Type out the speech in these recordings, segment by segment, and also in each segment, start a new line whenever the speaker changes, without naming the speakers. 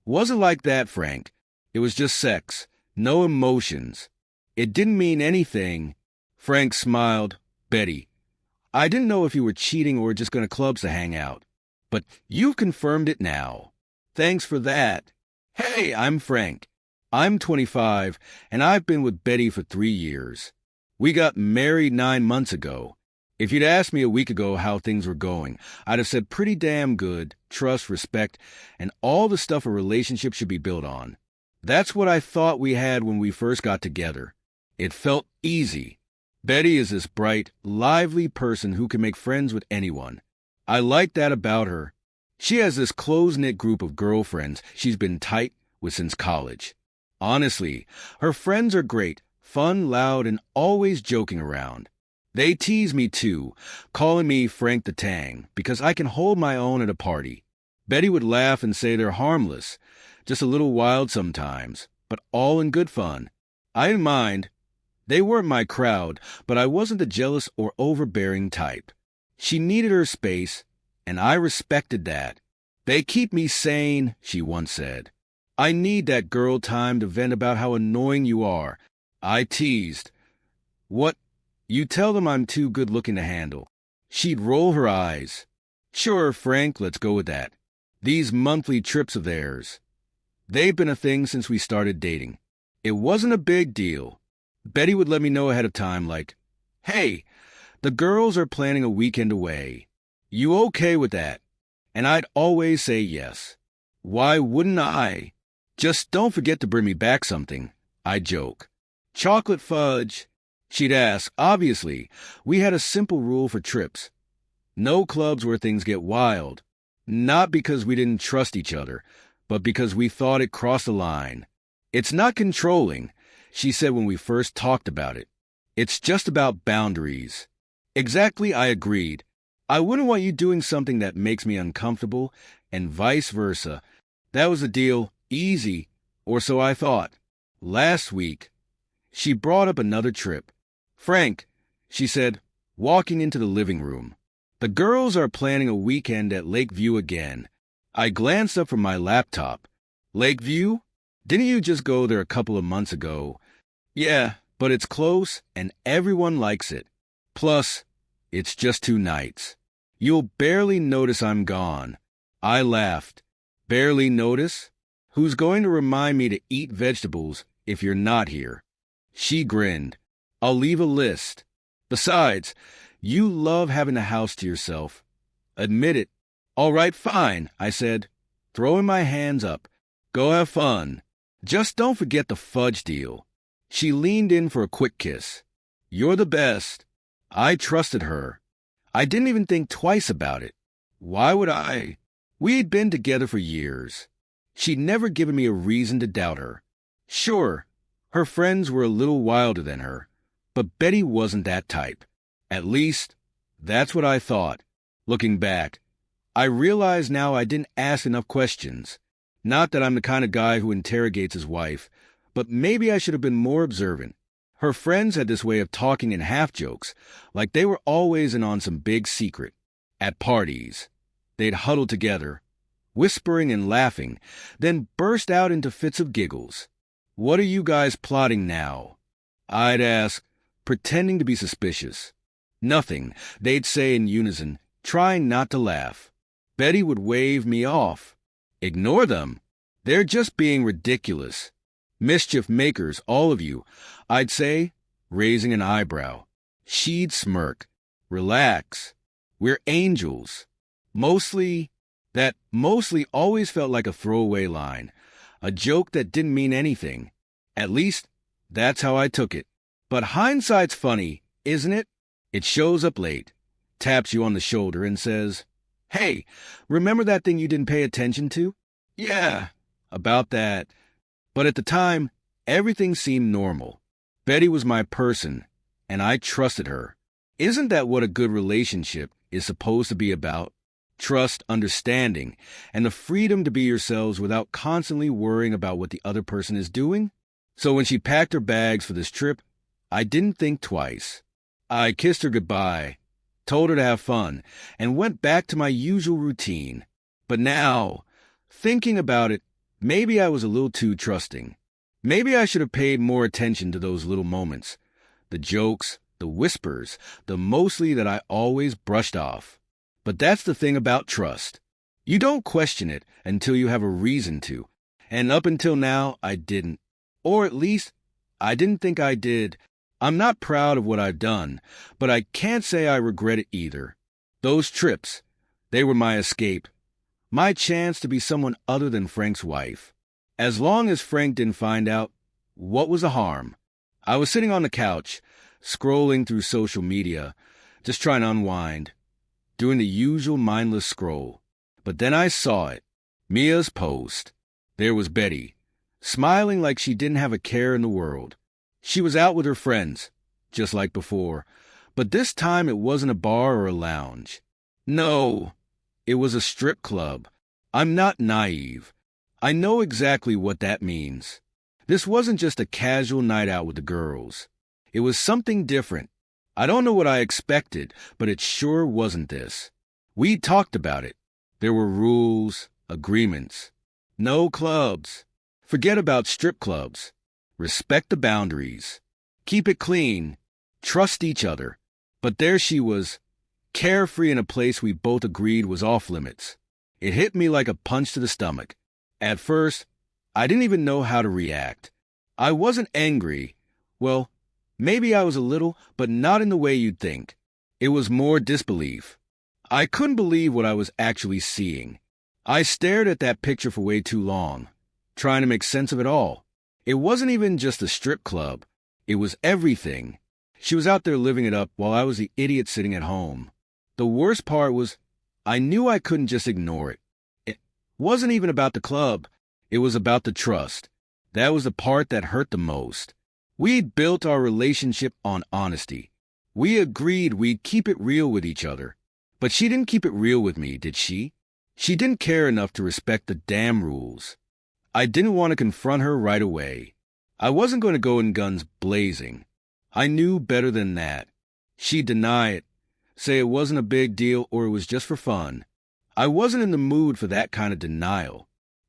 Wasn't like that, Frank. It was just sex. No emotions. It didn't mean anything. Frank smiled. Betty, I didn't know if you were cheating or just going to clubs to hang out. But you've confirmed it now. Thanks for that. Hey, I'm Frank. I'm 25, and I've been with Betty for 3 years. We got married 9 months ago. If you'd asked me a week ago how things were going, I'd have said pretty damn good, trust, respect, and all the stuff a relationship should be built on. That's what I thought we had when we first got together. It felt easy. Betty is this bright, lively person who can make friends with anyone. I like that about her. She has this close-knit group of girlfriends she's been tight with since college. Honestly, her friends are great, fun, loud, and always joking around. They tease me too, calling me Frank the Tang, because I can hold my own at a party. Betty would laugh and say they're harmless, just a little wild sometimes, but all in good fun. I didn't mind. They weren't my crowd, but I wasn't the jealous or overbearing type. She needed her space, and I respected that. They keep me sane, she once said. I need that girl time to vent about how annoying you are. I teased. What? You tell them I'm too good-looking to handle. She'd roll her eyes. Sure, Frank, let's go with that. These monthly trips of theirs. They've been a thing since we started dating. It wasn't a big deal. Betty would let me know ahead of time, like, hey, the girls are planning a weekend away. You okay with that? And I'd always say yes. Why wouldn't I? Just don't forget to bring me back something, I'd joke. Chocolate fudge. She'd ask, obviously. We had a simple rule for trips. No clubs where things get wild. Not because we didn't trust each other, but because we thought it crossed the line. It's not controlling, she said when we first talked about it. It's just about boundaries. Exactly, I agreed. I wouldn't want you doing something that makes me uncomfortable, and vice versa. That was the deal, easy, or so I thought. Last week, she brought up another trip. Frank, she said, walking into the living room. The girls are planning a weekend at Lakeview again. I glanced up from my laptop. Lakeview? Didn't you just go there a couple of months ago? Yeah, but it's close and everyone likes it. Plus, it's just 2 nights. You'll barely notice I'm gone. I laughed. Barely notice? Who's going to remind me to eat vegetables if you're not here? She grinned. I'll leave a list. Besides, you love having the house to yourself. Admit it. All right, fine, I said, throwing my hands up. Go have fun. Just don't forget the fudge deal. She leaned in for a quick kiss. You're the best. I trusted her. I didn't even think twice about it. Why would I? We'd been together for years. She'd never given me a reason to doubt her. Sure, her friends were a little wilder than her, but Betty wasn't that type. At least, that's what I thought. Looking back, I realize now I didn't ask enough questions. Not that I'm the kind of guy who interrogates his wife, but maybe I should have been more observant. Her friends had this way of talking in half-jokes, like they were always in on some big secret. At parties, they'd huddle together, whispering and laughing, then burst out into fits of giggles. What are you guys plotting now? I'd ask, pretending to be suspicious. Nothing, they'd say in unison, trying not to laugh. Betty would wave me off. Ignore them. They're just being ridiculous. Mischief makers, all of you, I'd say, raising an eyebrow. She'd smirk. Relax. We're angels. Mostly always felt like a throwaway line, a joke that didn't mean anything. At least, that's how I took it. But hindsight's funny, isn't it? It shows up late, taps you on the shoulder and says, hey, remember that thing you didn't pay attention to? Yeah, about that. But at the time, everything seemed normal. Betty was my person, and I trusted her. Isn't that what a good relationship is supposed to be about? Trust, understanding, and the freedom to be yourselves without constantly worrying about what the other person is doing? So when she packed her bags for this trip, I didn't think twice. I kissed her goodbye, told her to have fun, and went back to my usual routine. But now, thinking about it, Maybe I was a little too trusting. Maybe I should have paid more attention to those little moments. The jokes, the whispers, the mostly that I always brushed off. But that's the thing about trust. You don't question it until you have a reason to. And up until now, I didn't. Or at least, I didn't think I did. I'm not proud of what I've done, but I can't say I regret it either. Those trips, they were my escape. My chance to be someone other than Frank's wife. As long as Frank didn't find out, what was the harm? I was sitting on the couch, scrolling through social media, just trying to unwind, doing the usual mindless scroll. But then I saw it, Mia's post. There was Betty, smiling like she didn't have a care in the world. She was out with her friends, just like before, but this time it wasn't a bar or a lounge. No, it was a strip club. I'm not naive. I know exactly what that means. This wasn't just a casual night out with the girls. It was something different. I don't know what I expected, but it sure wasn't this. We talked about it. There were rules, agreements. No clubs. Forget about strip clubs. Respect the boundaries. Keep it clean. Trust each other. But there she was, carefree in a place we both agreed was off limits. It hit me like a punch to the stomach. At first, I didn't even know how to react. I wasn't angry. Well, maybe I was a little, but not in the way you'd think. It was more disbelief. I couldn't believe what I was actually seeing. I stared at that picture for way too long, trying to make sense of it all. It wasn't even just a strip club. It was everything. She was out there living it up while I was the idiot sitting at home. The worst part was, I knew I couldn't just ignore it. It wasn't even about the club. It was about the trust. That was the part that hurt the most. We'd built our relationship on honesty. We agreed we'd keep it real with each other. But she didn't keep it real with me, did she? She didn't care enough to respect the damn rules. I didn't want to confront her right away. I wasn't going to go in guns blazing. I knew better than that. She'd deny it, say it wasn't a big deal or it was just for fun. I wasn't in the mood for that kind of denial.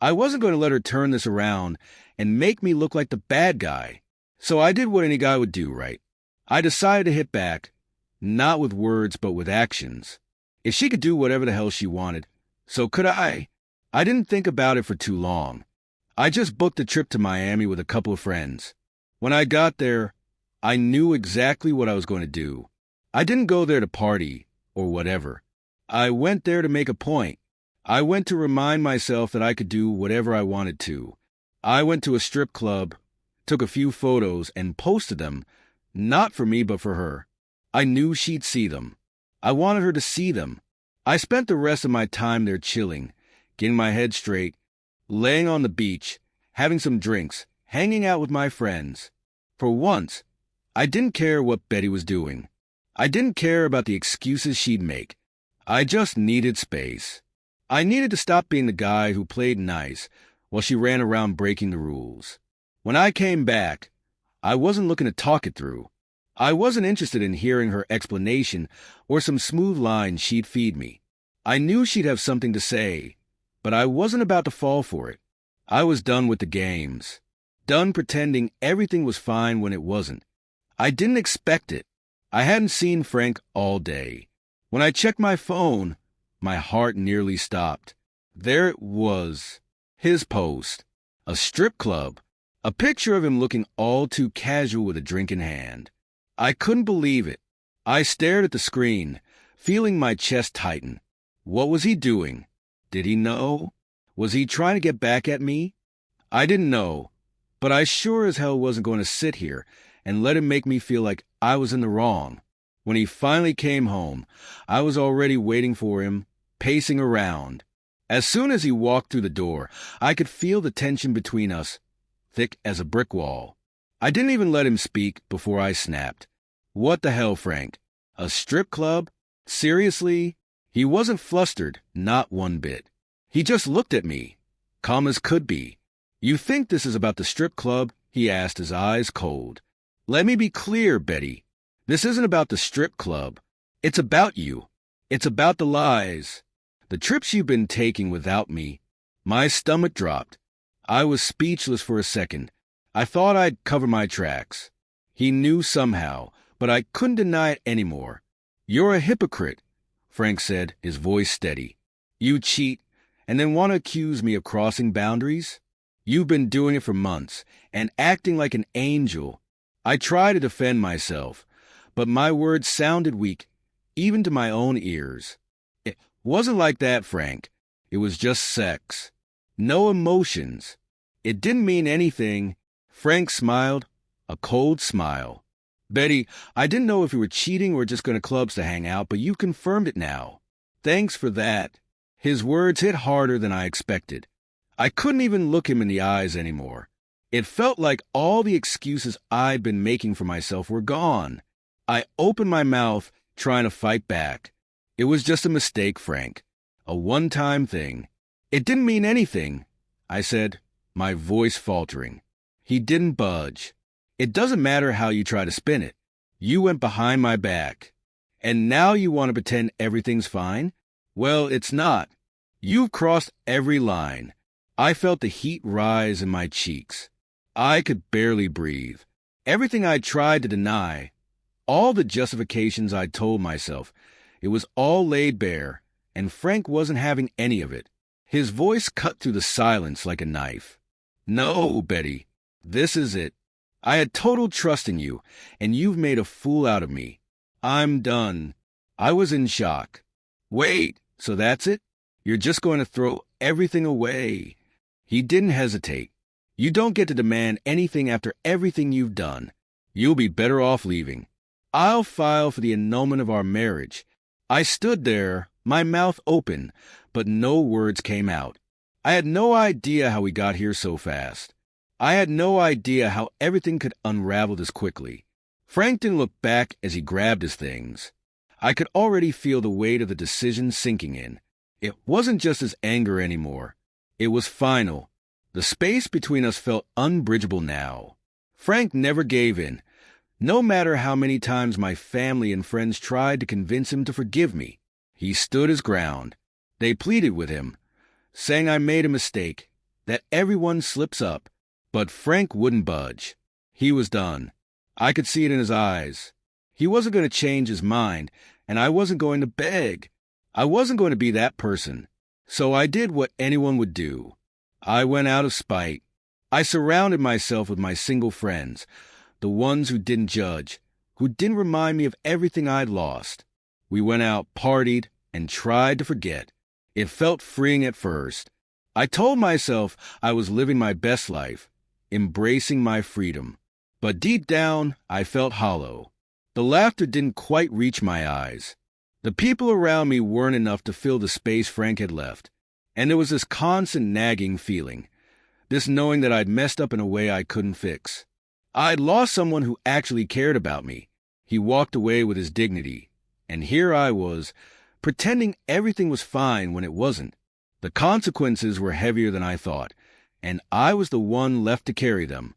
I wasn't going to let her turn this around and make me look like the bad guy. So I did what any guy would do, right? I decided to hit back, not with words but with actions. If she could do whatever the hell she wanted, so could I. I didn't think about it for too long. I just booked a trip to Miami with a couple of friends. When I got there, I knew exactly what I was going to do. I didn't go there to party or whatever. I went there to make a point. I went to remind myself that I could do whatever I wanted to. I went to a strip club, took a few photos, and posted them, not for me but for her. I knew she'd see them. I wanted her to see them. I spent the rest of my time there chilling, getting my head straight, laying on the beach, having some drinks, hanging out with my friends. For once, I didn't care what Betty was doing. I didn't care about the excuses she'd make. I just needed space. I needed to stop being the guy who played nice while she ran around breaking the rules. When I came back, I wasn't looking to talk it through. I wasn't interested in hearing her explanation or some smooth lines she'd feed me. I knew she'd have something to say, but I wasn't about to fall for it. I was done with the games, done pretending everything was fine when it wasn't. I didn't expect it. I hadn't seen Frank all day. When I checked my phone, my heart nearly stopped. There it was, his post, a strip club, a picture of him looking all too casual with a drink in hand. I couldn't believe it. I stared at the screen, feeling my chest tighten. What was he doing? Did he know? Was he trying to get back at me? I didn't know, but I sure as hell wasn't going to sit here and let him make me feel like I was in the wrong. When he finally came home, I was already waiting for him, pacing around. As soon as he walked through the door, I could feel the tension between us, thick as a brick wall. I didn't even let him speak before I snapped. What the hell, Frank? A strip club? Seriously? He wasn't flustered, not one bit. He just looked at me, calm as could be. You think this is about the strip club? He asked, his eyes cold. Let me be clear, Betty. This isn't about the strip club. It's about you. It's about the lies. The trips you've been taking without me. My stomach dropped. I was speechless for a second. I thought I'd cover my tracks. He knew somehow, but I couldn't deny it anymore. "You're a hypocrite," Frank said, his voice steady. "You cheat, and then want to accuse me of crossing boundaries? You've been doing it for months, and acting like an angel." I tried to defend myself, but my words sounded weak, even to my own ears. "It wasn't like that, Frank. It was just sex. No emotions. It didn't mean anything." Frank smiled, a cold smile. "Betty, I didn't know if you were cheating or just going to clubs to hang out, but you've confirmed it now. Thanks for that." His words hit harder than I expected. I couldn't even look him in the eyes anymore. It felt like all the excuses I'd been making for myself were gone. I opened my mouth, trying to fight back. "It was just a mistake, Frank. A one-time thing. It didn't mean anything," I said, my voice faltering. He didn't budge. "It doesn't matter how you try to spin it. You went behind my back. And now you want to pretend everything's fine? Well, it's not. You've crossed every line." I felt the heat rise in my cheeks. I could barely breathe. Everything I tried to deny, all the justifications I'd told myself, it was all laid bare, and Frank wasn't having any of it. His voice cut through the silence like a knife. "No, Betty, this is it. I had total trust in you, and you've made a fool out of me. I'm done." I was in shock. "Wait, so that's it? You're just going to throw everything away?" He didn't hesitate. "You don't get to demand anything after everything you've done. You'll be better off leaving. I'll file for the annulment of our marriage." I stood there, my mouth open, but no words came out. I had no idea how we got here so fast. I had no idea how everything could unravel this quickly. Frank didn't look back as he grabbed his things. I could already feel the weight of the decision sinking in. It wasn't just his anger anymore. It was final. The space between us felt unbridgeable now. Frank never gave in, no matter how many times my family and friends tried to convince him to forgive me. He stood his ground. They pleaded with him, saying I made a mistake, that everyone slips up. But Frank wouldn't budge. He was done. I could see it in his eyes. He wasn't going to change his mind, and I wasn't going to beg. I wasn't going to be that person. So I did what anyone would do. I went out of spite. I surrounded myself with my single friends, the ones who didn't judge, who didn't remind me of everything I'd lost. We went out, partied, and tried to forget. It felt freeing at first. I told myself I was living my best life, embracing my freedom. But deep down, I felt hollow. The laughter didn't quite reach my eyes. The people around me weren't enough to fill the space Frank had left. And there was this constant nagging feeling, this knowing that I'd messed up in a way I couldn't fix. I'd lost someone who actually cared about me. He walked away with his dignity. And here I was, pretending everything was fine when it wasn't. The consequences were heavier than I thought, and I was the one left to carry them.